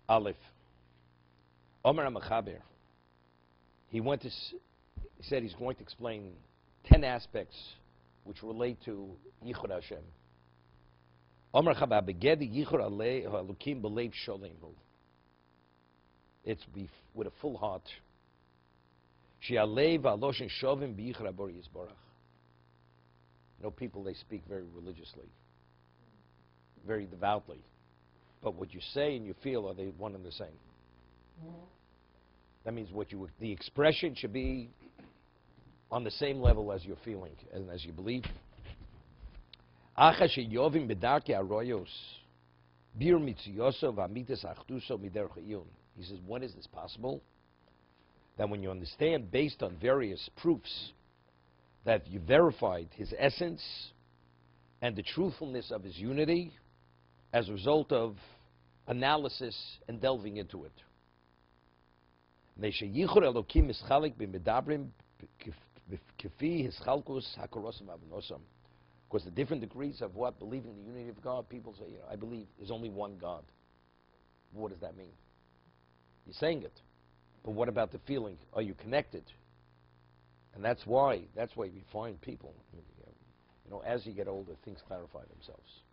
Aleph. Omer HaMachaber. He said he's going to explain 10 aspects which relate to Yichud Hashem. Omer HaMachaber begedi Yichud Halukim b'leiv sholemu. It's with a full heart. She'alev aloshen shovim b'yichud habori yisborach. You know, people, they speak very religiously, very devoutly. But what you say and you feel, are they one and the same? That means the expression should be on the same level as you're feeling and as you believe. He says, when is this possible? That when you understand, based on various proofs, that you verified his essence and the truthfulness of his unity as a result of analysis and delving into it. Because the different degrees of what believing in the unity of God, people say, I believe there's only one God. What does that mean? You're saying it. But what about the feeling? Are you connected? And that's why we find people, as you get older, things clarify themselves.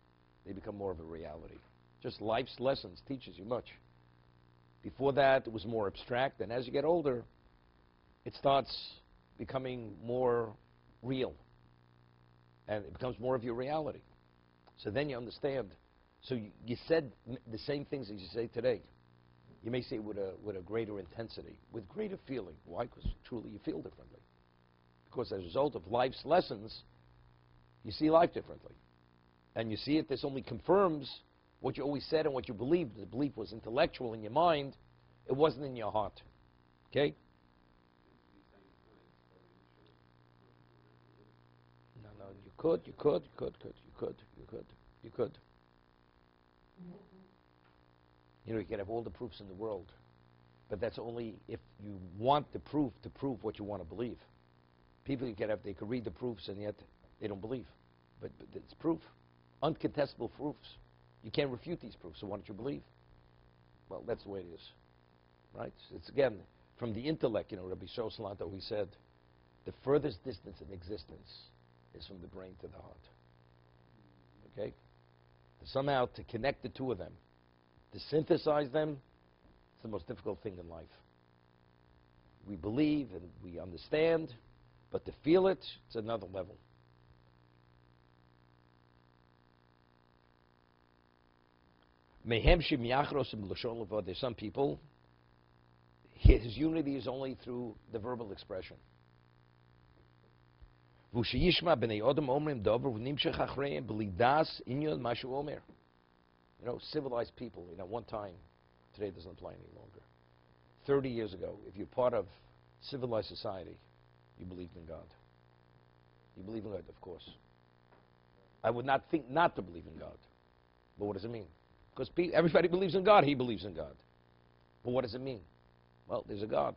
They become more of a reality. Just life's lessons teaches you much. Before that, it was more abstract, and as you get older, it starts becoming more real. And it becomes more of your reality. So then you understand. So you said the same things as you say today. You may say with a greater intensity, with greater feeling. Why? Because truly you feel differently. Because as a result of life's lessons, you see life differently. And you see it, this only confirms what you always said and what you believed. The belief was intellectual in your mind. It wasn't in your heart. Okay? No, you could. You can have all the proofs in the world. But that's only if you want the proof to prove what you want to believe. People they could read the proofs and yet they don't believe. But it's proof. Uncontestable proofs. You can't refute these proofs, so why don't you believe? Well, that's the way it is. Right? It's again, from the intellect, Rabbi Shosalanto, he said, the furthest distance in existence is from the brain to the heart. Okay? Somehow to connect the two of them, to synthesize them, it's the most difficult thing in life. We believe and we understand, but to feel it, it's another level. There's some people, his unity is only through the verbal expression. Civilized people, one time, today doesn't apply any longer. 30 years ago, if you're part of civilized society, you believed in God. You believe in God, of course. I would not think not to believe in God. But what does it mean? Because everybody believes in God, he believes in God. But what does it mean? Well, there's a God.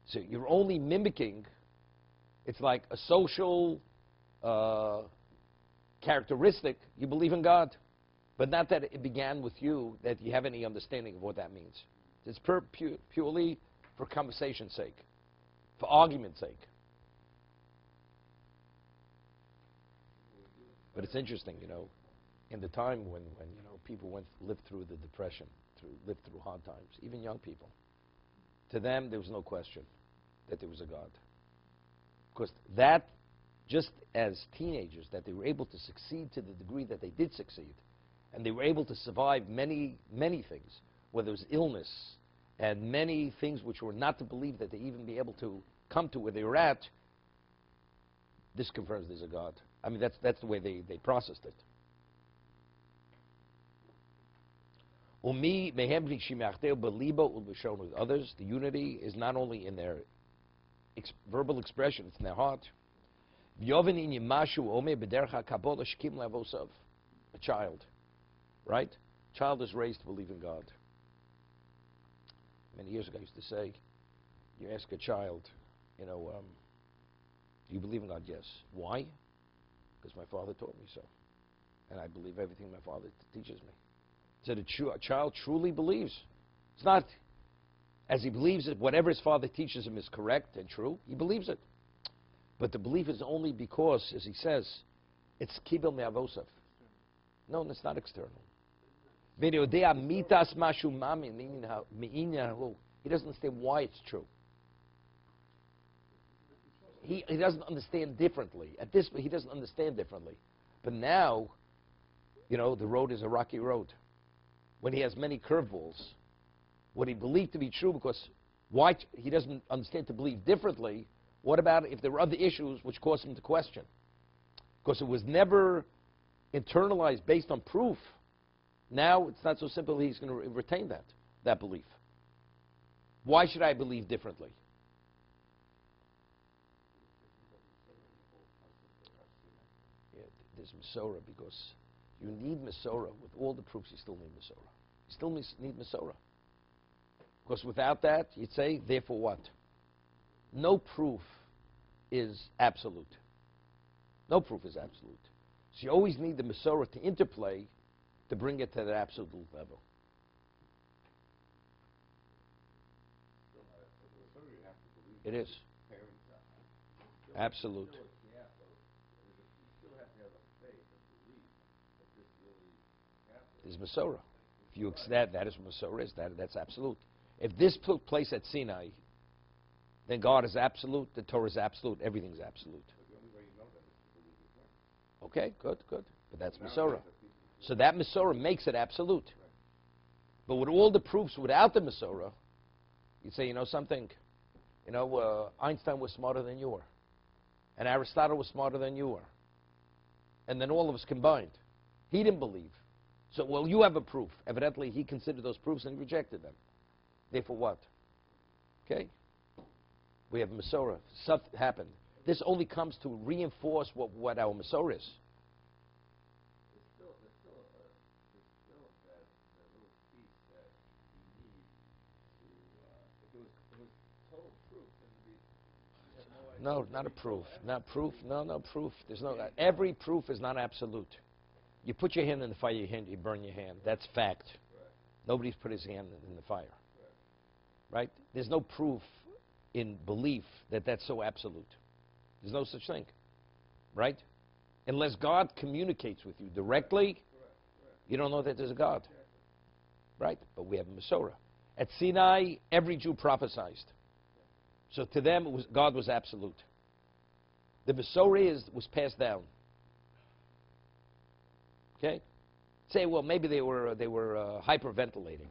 So you're only mimicking, it's like a social characteristic, you believe in God. But not that it began with you, that you have any understanding of what that means. It's purely for conversation's sake, for argument's sake. But it's interesting, in the time when people lived through the Depression, lived through hard times, even young people, to them there was no question that there was a God. Because that, just as teenagers, that they were able to succeed to the degree that they did succeed, and they were able to survive many, many things, whether it was illness and many things which were not to believe that they even be able to come to where they were at, this confirms there's a God. I mean, that's the way they processed it. With others, the unity is not only in their verbal expression, it's in their heart. A child, right? Child is raised to believe in God. Many years ago I used to say, you ask a child, do you believe in God? Yes. Why? Because my father taught me so. And I believe everything my father teaches me. So the child truly believes. It's not as he believes it, whatever his father teaches him is correct and true, he believes it. But the belief is only because, as he says, it's kibel me'avosav. No, it's not external. He doesn't understand why it's true. He doesn't understand differently. At this point, he doesn't understand differently. But now, the road is a rocky road. When he has many curveballs, what he believed to be true, because why he doesn't understand to believe differently, what about if there were other issues which caused him to question? Because it was never internalized based on proof. Now it's not so simple he's going to retain that belief. Why should I believe differently? Yeah, there's Masorah, because you need Masorah. With all the proofs, you still need Masorah. You still need Masorah. Because without that, you'd say, therefore what? No proof is absolute. No proof is absolute. So you always need the Masorah to interplay to bring it to that absolute level. It is. Absolute. There's Masorah. If you accept that is what Masorah is, that's absolute. If this took place at Sinai, then God is absolute, the Torah is absolute, everything's absolute. Okay, good. But that's Masorah. So that Masorah makes it absolute. But with all the proofs without the Masorah, you'd say, something, Einstein was smarter than you were. And Aristotle was smarter than you were. And then all of us combined. He didn't believe. So, well, you have a proof. Evidently, he considered those proofs and rejected them. Therefore what? Okay? We have Masorah. Something happened. This only comes to reinforce what our Masorah is. There's still that little piece that you need to, if it was total proof, then you have no idea. No, not a proof. Not proof. No proof. There's no. Every proof is not absolute. You put your hand in the fire, you burn your hand. That's fact. Right. Nobody's put his hand in the fire. Right? There's no proof in belief that that's so absolute. There's no such thing. Right? Unless God communicates with you directly, you don't know that there's a God. Right? But we have a Masorah. At Sinai, every Jew prophesied. So to them, God was absolute. The Masorah was passed down. Okay? Say, well, maybe they were hyperventilating.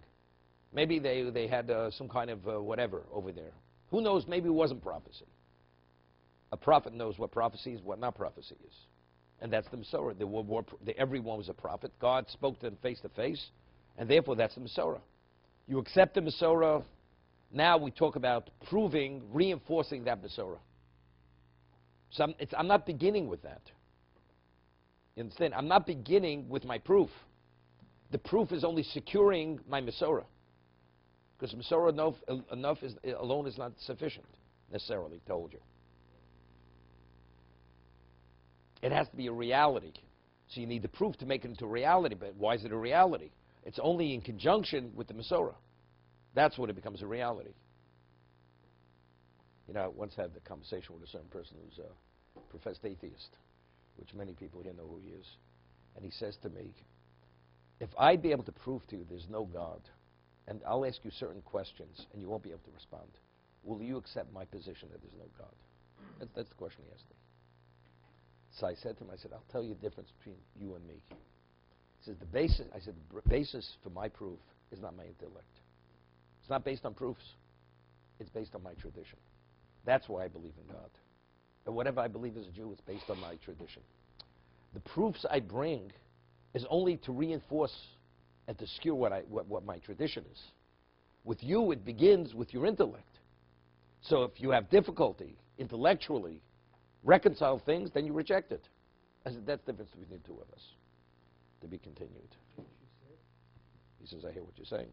Maybe they had some kind of whatever over there. Who knows? Maybe it wasn't prophecy. A prophet knows what prophecy is, what not prophecy is. And that's the Masorah. Everyone was a prophet. God spoke to them face to face, and therefore that's the Masorah. You accept the Masorah. Now we talk about proving, reinforcing that Masorah. So I'm not beginning with that. You understand? I'm not beginning with my proof. The proof is only securing my Masorah. Because Masorah alone is not sufficient, necessarily, told you. It has to be a reality. So you need the proof to make it into a reality. But why is it a reality? It's only in conjunction with the Masorah. That's when it becomes a reality. I once had the conversation with a certain person who's a professed atheist, which many people here know who he is. And he says to me, if I'd be able to prove to you there's no God, and I'll ask you certain questions, and you won't be able to respond, will you accept my position that there's no God? That's the question he asked me. So I said to him, I'll tell you the difference between you and me. He says, the basis for my proof is not my intellect. It's not based on proofs. It's based on my tradition. That's why I believe in God. And whatever I believe as a Jew, it's based on my tradition. The proofs I bring is only to reinforce and to skew what my tradition is. With you, it begins with your intellect. So if you have difficulty intellectually reconcile things, then you reject it. That's the difference between the two of us. To be continued. He says, I hear what you're saying.